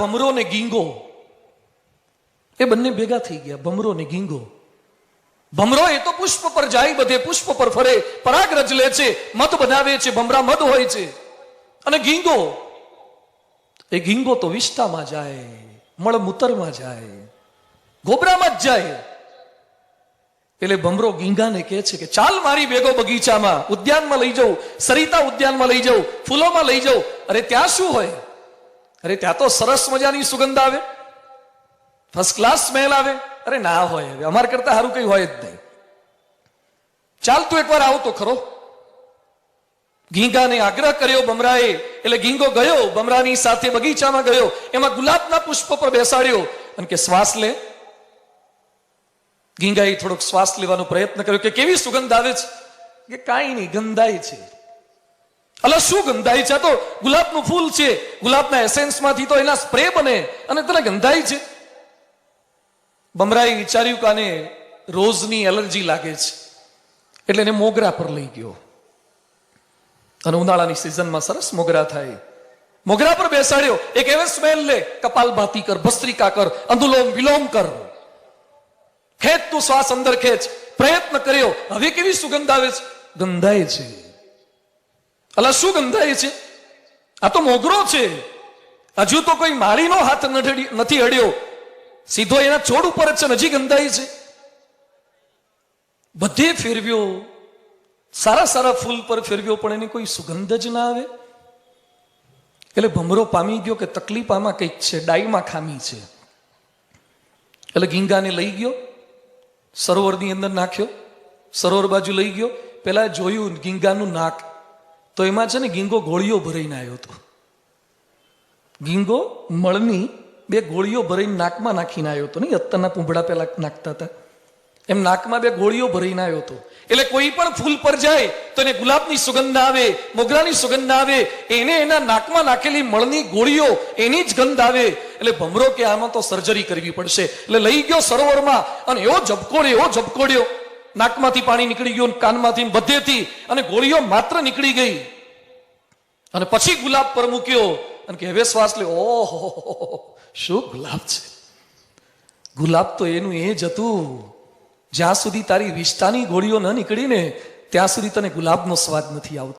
ભમરો ને ગીંગો એ બંને ભેગા થઈ ગયા. ભમરો ને ગીંગો. ભમરો એ તો પુષ્પ પર જાય, બધે પુષ્પ પર ફરે, પરાગ રચ લે છે, મધ બનાવે છે, ભમરા મધ હોય છે. અને ગીંગો, એ ગીંગો તો વિષ્ટામાં જાય, મળમૂતરમાં જાય, ગોબરામાં જ જાય. એટલે ભમરો ગીંગાને કહે છે કે ચાલ મારી ભેગો બગીચામાં, ઉદ્યાનમાં લઈ જાઉં, સરિતા ઉદ્યાનમાં લઈ જાઉં, ફૂલોમાં લઈ જાઉં. અરે ત્યાં શું હોય? અરે ત્યાં તો સરસ મજાની સુગંધ આવે, ફર્સ્ટ ક્લાસ સ્મેલ આવે. અરે ના હોય, હવે અમાર કરતા સારું કઈ હોય જ નહીં. ચાલ તું એકવાર આવ તો ખરો. ગીંગાને આગ્રહ કર્યો ભમરાએ, એટલે ગીંગો ગયો, ભમરાની સાથે બગીચામાં ગયો, એમાં ગુલાબના પુષ્પ પર બેસાડ્યો અને કે શ્વાસ લે. ગીંગાએ થોડોક શ્વાસ લેવાનો પ્રયત્ન કર્યો કે કેવી સુગંધ આવે છે? કે કાંઈ નહીં, ગંધાય છે. અલા શું ગંધાય છે? આ તો ગુલાબનું ફૂલ છે, ગુલાબના એસેન્સમાંથી તો એના સ્પ્રે બને અને તને ગંધાય છે. ભમરાએ વિચાર્યું કે આને રોજની એલર્જી લાગે છે, એટલે એને મોગરા પર લઈ ગયો. અને ઉનાળાની સિઝનમાં સરસ મોગરા થાય, મોગરા પર બેસાડ્યો. એક એવે સ્મેલ લે, કપાલભાતી કર, ભસ્ત્રિકા કર, અનુલોમ વિલોમ કર, ખેંચ તું શ્વાસ અંદર ખેંચ. પ્રયત્ન કર્યો, હવે કેવી સુગંધ આવે છે? ગંધાય છે. અલા શું ગંધાય છે? આ તો મોગરો છે. હજુ તો કોઈ માળીનો હાથ નથી અડ્યો, સીધો એના છોડ ઉપર જ છે, હજી ગંધાય છે. બધે ફેરવ્યો, સારા સારા ફૂલ પર ફેરવ્યો, પણ એની કોઈ સુગંધ જ ના આવે. એટલે ભમરો પામી ગયો કે તકલીફ આમાં કંઈક છે, ડાઈમાં ખામી છે. એટલે ગીંગાને લઈ ગયો, સરોવરની અંદર નાખ્યો, સરોવર બાજુ લઈ ગયો. પેલા જોયું ગીંગાનું નાક, તો એમાં છે ને ગીંગો ગોળીઓ ભરાઈને આવ્યો હતો. ગીંગો મળની બે ગોળીઓ ભરીને નાકમાં નાખીને આવ્યો હતો. નહીં અત્તરના પૂંભડા પેલા નાખતા હતા એમ નાકમાં બે ગોળીઓ ભરીને આવ્યો હતો. એટલે કોઈ પણ ફૂલ પર જાય તો એને ગુલાબની સુગંધ આવે, મોગરાની સુગંધ આવે, એને એના નાકમાં નાખેલી મળની ગોળીઓ એની જ ગંધ આવે. એટલે ભમરો કે આમાં તો સર્જરી કરવી પડશે. એટલે લઈ ગયો સરોવરમાં અને એવો ઝબકોડ્યો, નાકમાંથી પાણી નીકળી ગયું, કાનમાંથી, બધેથી, અને ગોળીઓ માત્ર નીકળી ગઈ. અને પછી ગુલાબ પર મૂક્યો અને કે હવે શ્વાસ લે. ઓહો, શું ગુલાબ છે! ગુલાબ તો એનું એ જ હતું, જ્યાં સુધી તારી વિષ્ટાની ગોળીઓ ન નીકળીને ત્યાં સુધી તને ગુલાબનો સ્વાદ નથી આવતો.